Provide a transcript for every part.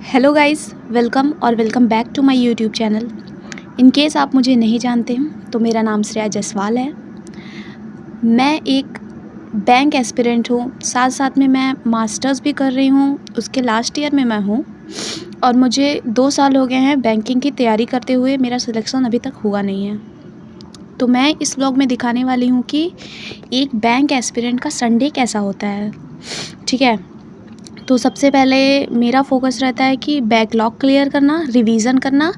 Hello guys, welcome back to my YouTube channel. In case आप मुझे नहीं जानते हैं तो मेरा नाम श्रेया जायसवाल है। मैं एक बैंक एस्पिरेंट हूँ, साथ साथ में मैं मास्टर्स भी कर रही हूँ, उसके लास्ट ईयर में मैं हूँ और मुझे 2 साल हो गए हैं बैंकिंग की तैयारी करते हुए। मेरा सिलेक्शन अभी तक हुआ नहीं है। तो मैं इस व्लॉग में दिखाने वाली हूँ कि एक बैंक एस्पिरेंट का संडे कैसा होता है। ठीक है, तो सबसे पहले मेरा फ़ोकस रहता है कि बैकलॉग क्लियर करना, रिवीजन करना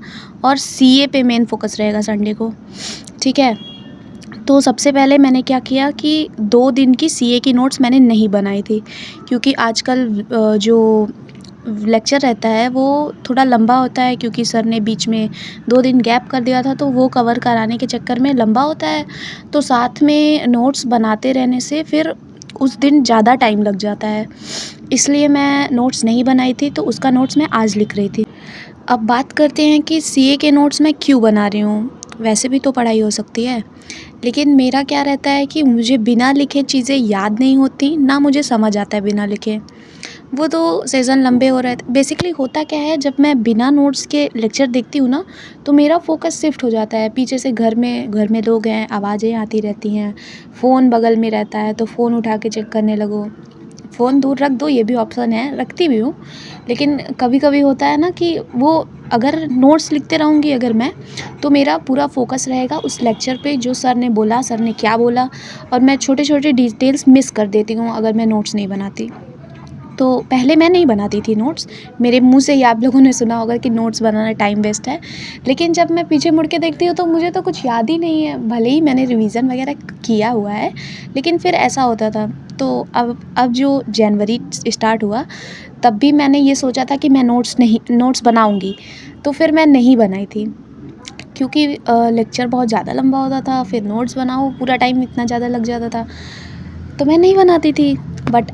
और सीए पे मेन फ़ोकस रहेगा संडे को। ठीक है, तो सबसे पहले मैंने क्या किया कि 2 दिन की सीए की नोट्स मैंने नहीं बनाई थी, क्योंकि आजकल जो लेक्चर रहता है वो थोड़ा लंबा होता है, क्योंकि सर ने बीच में 2 दिन गैप कर दिया था, तो वो कवर कराने के चक्कर में लंबा होता है। तो साथ में नोट्स बनाते रहने से फिर उस दिन ज़्यादा टाइम लग जाता है, इसलिए मैं नोट्स नहीं बनाई थी। तो उसका नोट्स मैं आज लिख रही थी। अब बात करते हैं कि सीए के नोट्स मैं क्यों बना रही हूँ। वैसे भी तो पढ़ाई हो सकती है, लेकिन मेरा क्या रहता है कि मुझे बिना लिखे चीज़ें याद नहीं होती, ना मुझे समझ आता है बिना लिखे। वो तो सेशन लंबे हो रहे थे। बेसिकली होता क्या है, जब मैं बिना नोट्स के लेक्चर देखती हूँ ना, तो मेरा फोकस शिफ्ट हो जाता है। पीछे से घर में लोग हैं, आवाज़ें आती रहती हैं, फ़ोन बगल में रहता है तो फ़ोन उठा के चेक करने लगो। फ़ोन दूर रख दो, ये भी ऑप्शन है, रखती भी हूँ। लेकिन कभी कभी होता है ना कि वो अगर नोट्स लिखते रहूँगी अगर मैं, तो मेरा पूरा फोकस रहेगा उस लेक्चर पे, जो सर ने बोला, सर ने क्या बोला, और मैं छोटे छोटे डिटेल्स मिस कर देती हूँ अगर मैं नोट्स नहीं बनाती। तो पहले मैं नहीं बनाती थी नोट्स। मेरे मुंह से ही आप लोगों ने सुना होगा कि नोट्स बनाना टाइम वेस्ट है। लेकिन जब मैं पीछे मुड़ के देखती हूँ तो मुझे तो कुछ याद ही नहीं है, भले ही मैंने रिवीजन वगैरह किया हुआ है, लेकिन फिर ऐसा होता था। तो अब जो जनवरी स्टार्ट हुआ, तब भी मैंने ये सोचा था कि मैं नोट्स बनाऊँगी, तो फिर मैं नहीं बनाई थी, क्योंकि लेक्चर बहुत ज़्यादा लंबा होता था, फिर नोट्स बनाओ, पूरा टाइम इतना ज़्यादा लग जाता था, तो मैं नहीं बनाती थी। बट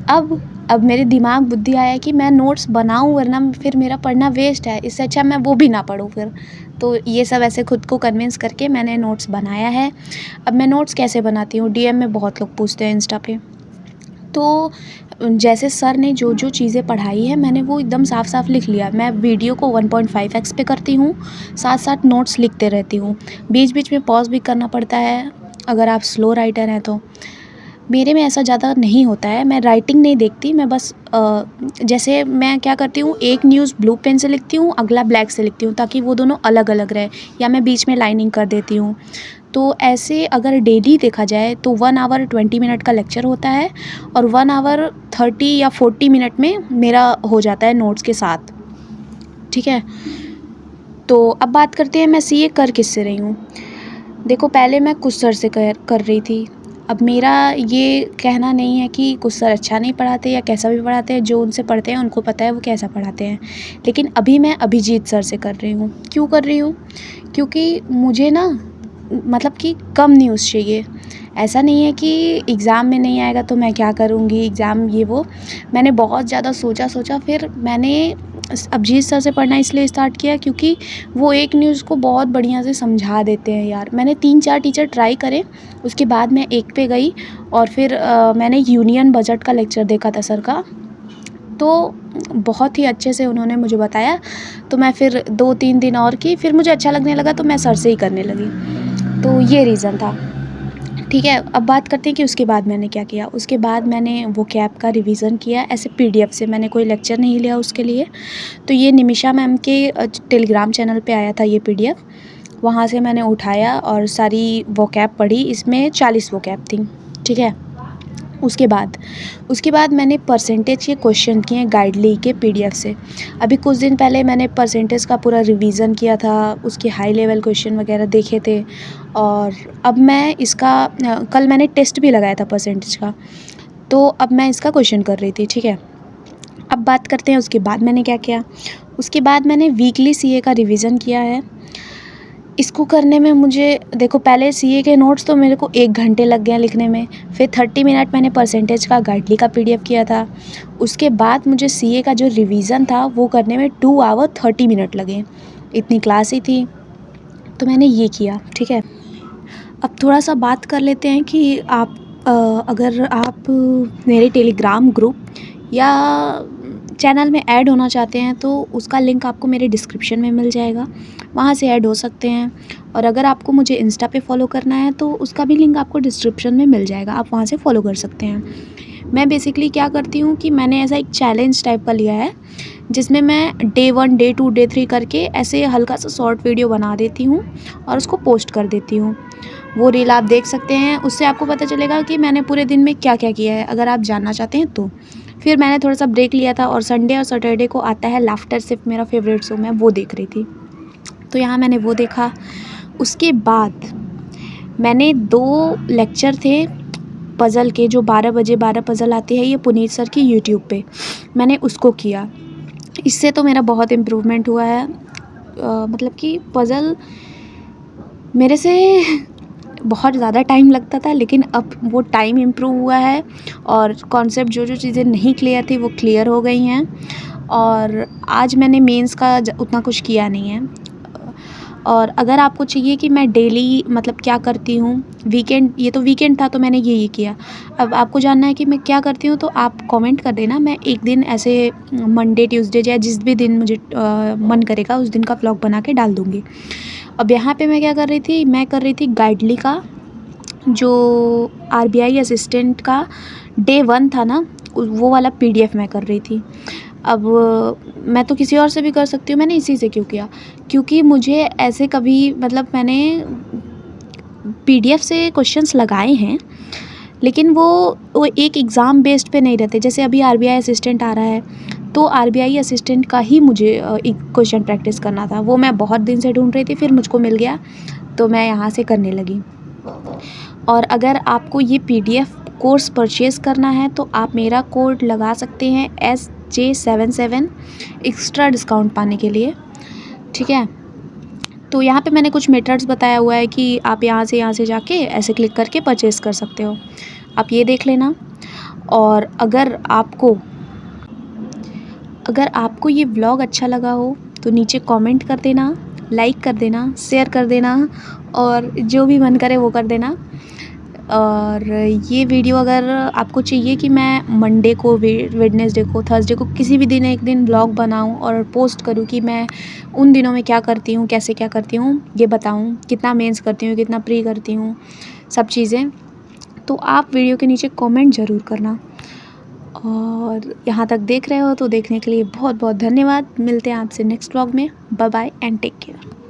अब मेरे दिमाग बुद्धि आया कि मैं नोट्स बनाऊं, वरना फिर मेरा पढ़ना वेस्ट है, इससे अच्छा मैं वो भी ना पढूं फिर। तो ये सब ऐसे खुद को कन्विंस करके मैंने नोट्स बनाया है। अब मैं नोट्स कैसे बनाती हूँ, डीएम में बहुत लोग पूछते हैं, इंस्टा पे। तो जैसे सर ने जो जो चीज़ें पढ़ाई है, मैंने वो एकदम साफ साफ लिख लिया। मैं वीडियो को 1.5x पे करती हूँ, साथ साथ नोट्स लिखते रहती हूँ। बीच बीच में पॉज भी करना पड़ता है अगर आप स्लो राइटर हैं तो। मेरे में ऐसा ज़्यादा नहीं होता है, मैं राइटिंग नहीं देखती। मैं बस जैसे मैं क्या करती हूँ, एक न्यूज़ ब्लू पेन से लिखती हूँ, अगला ब्लैक से लिखती हूँ, ताकि वो दोनों अलग अलग रहे, या मैं बीच में लाइनिंग कर देती हूँ। तो ऐसे अगर डेली देखा जाए तो 1 आवर 20 मिनट का लेक्चर होता है, और 1 आवर 30 या 40 मिनट में मेरा हो जाता है नोट्स के साथ। ठीक है, तो अब बात करते हैं मैं सीए कर किससे रही हूँ। देखो, पहले मैं कुछ सर से कर रही थी। अब मेरा ये कहना नहीं है कि कुछ सर अच्छा नहीं पढ़ाते या कैसा भी पढ़ाते हैं, जो उनसे पढ़ते हैं उनको पता है वो कैसा पढ़ाते हैं। लेकिन अभी मैं अभिजीत सर से कर रही हूँ। क्यों कर रही हूँ? क्योंकि मुझे ना, मतलब कि कम न्यूज़ चाहिए। ऐसा नहीं है कि एग्ज़ाम में नहीं आएगा तो मैं क्या करूँगी, एग्ज़ाम ये वो। मैंने बहुत ज़्यादा सोचा, फिर मैंने अभिजीत सर से पढ़ना इसलिए स्टार्ट किया क्योंकि वो एक न्यूज़ को बहुत बढ़िया से समझा देते हैं यार। मैंने 3-4 टीचर ट्राई करे, उसके बाद मैं एक पे गई, और फिर मैंने यूनियन बजट का लेक्चर देखा था सर का, तो बहुत ही अच्छे से उन्होंने मुझे बताया। तो मैं फिर 2-3 दिन और की, फिर मुझे अच्छा लगने लगा तो मैं सर से ही करने लगी। तो ये रीज़न था। ठीक है, अब बात करते हैं कि उसके बाद मैंने क्या किया। उसके बाद मैंने वो कैप का रिवीज़न किया ऐसे पीडीएफ से, मैंने कोई लेक्चर नहीं लिया उसके लिए। तो ये निमिषा मैम के टेलीग्राम चैनल पे आया था ये पीडीएफ, वहाँ से मैंने उठाया और सारी वो कैप पढ़ी। इसमें 40 वो कैप थी। ठीक है, उसके बाद मैंने परसेंटेज के क्वेश्चन किए गाइडली के पीडीएफ से। अभी कुछ दिन पहले मैंने परसेंटेज का पूरा रिवीज़न किया था, उसके हाई लेवल क्वेश्चन वगैरह देखे थे। और अब मैं इसका कल मैंने टेस्ट भी लगाया था परसेंटेज का, तो अब मैं इसका क्वेश्चन कर रही थी। ठीक है, अब बात करते हैं उसके बाद मैंने क्या किया। उसके बाद मैंने वीकली सीए का रिवीज़न किया है। इसको करने में मुझे, देखो, पहले सीए के नोट्स तो मेरे को 1 घंटे लग गया लिखने में, फिर 30 मिनट मैंने परसेंटेज का गाइडली का पीडीएफ किया था। उसके बाद मुझे सीए का जो रिवीज़न था वो करने में 2 आवर 30 मिनट लगे। इतनी क्लास ही थी, तो मैंने ये किया। ठीक है, अब थोड़ा सा बात कर लेते हैं कि अगर आप मेरे टेलीग्राम ग्रुप या चैनल में ऐड होना चाहते हैं तो उसका लिंक आपको मेरे डिस्क्रिप्शन में मिल जाएगा, वहाँ से ऐड हो सकते हैं। और अगर आपको मुझे इंस्टा पे फॉलो करना है तो उसका भी लिंक आपको डिस्क्रिप्शन में मिल जाएगा, आप वहाँ से फॉलो कर सकते हैं। मैं बेसिकली क्या करती हूँ कि मैंने ऐसा एक चैलेंज टाइप का लिया है जिसमें मैं डे 1, डे 2, डे 3 करके ऐसे हल्का सा शॉर्ट वीडियो बना देती हूँ और उसको पोस्ट कर देती हूँ। वो रील आप देख सकते हैं, उससे आपको पता चलेगा कि मैंने पूरे दिन में क्या क्या किया है, अगर आप जानना चाहते हैं तो। फिर मैंने थोड़ा सा ब्रेक लिया था और संडे और सैटरडे को आता है लाफ्टर शिफ्ट, मेरा फेवरेट शो, मैं वो देख रही थी। तो यहाँ मैंने वो देखा। उसके बाद मैंने 2 लेक्चर थे पज़ल के, जो 12 बजे 12 पज़ल आती है ये पुनीत सर की यूट्यूब पे, मैंने उसको किया। इससे तो मेरा बहुत इम्प्रूवमेंट हुआ है। मतलब कि पज़ल मेरे से बहुत ज़्यादा टाइम लगता था, लेकिन अब वो टाइम इम्प्रूव हुआ है और कॉन्सेप्ट जो चीज़ें नहीं क्लियर थी वो क्लियर हो गई हैं। और आज मैंने मेंस का उतना कुछ किया नहीं है। और अगर आपको चाहिए कि मैं डेली मतलब क्या करती हूँ, वीकेंड, ये तो वीकेंड था तो मैंने ये किया। अब आपको जानना है कि मैं क्या करती हूँ तो आप कमेंट कर देना, मैं एक दिन ऐसे मंडे, ट्यूसडे या जिस भी दिन मुझे मन करेगा उस दिन का व्लॉग बना के डाल दूँगी। अब यहाँ पे मैं क्या कर रही थी, मैं कर रही थी गाइडली का, जो आरबीआई असिस्टेंट का डे 1 था ना, वो वाला पीडीएफ मैं कर रही थी। अब मैं तो किसी और से भी कर सकती हूँ, मैंने इसी से क्यों किया, क्योंकि मुझे ऐसे कभी मतलब मैंने पीडीएफ से क्वेश्चंस लगाए हैं, लेकिन वो एक एग्ज़ाम बेस्ड पे नहीं रहते। जैसे अभी आरबीआई असिस्टेंट आ रहा है तो आरबीआई असिस्टेंट का ही मुझे एक क्वेश्चन प्रैक्टिस करना था, वो मैं बहुत दिन से ढूंढ रही थी, फिर मुझको मिल गया तो मैं यहाँ से करने लगी। और अगर आपको ये पीडीएफ कोर्स परचेज़ करना है तो आप मेरा कोड लगा सकते हैं SJ77 एक्स्ट्रा डिस्काउंट पाने के लिए, ठीक है। तो यहाँ पे मैंने कुछ मेथड्स बताया हुआ है कि आप यहाँ से जाके ऐसे क्लिक करके परचेज़ कर सकते हो, आप ये देख लेना। और अगर आपको ये व्लॉग अच्छा लगा हो तो नीचे कमेंट कर देना, लाइक कर देना, शेयर कर देना और जो भी मन करे वो कर देना। और ये वीडियो अगर आपको चाहिए कि मैं मंडे को, वेडनेसडे को, थर्सडे को, किसी भी दिन एक दिन व्लॉग बनाऊं और पोस्ट करूं कि मैं उन दिनों में क्या करती हूं, कैसे क्या करती हूं, ये बताऊं, कितना मेंस करती हूं, कितना प्री करती हूं, सब चीज़ें, तो आप वीडियो के नीचे कमेंट ज़रूर करना। और यहाँ तक देख रहे हो तो देखने के लिए बहुत बहुत धन्यवाद। मिलते हैं आपसे नेक्स्ट व्लॉग में। Bye bye and take care.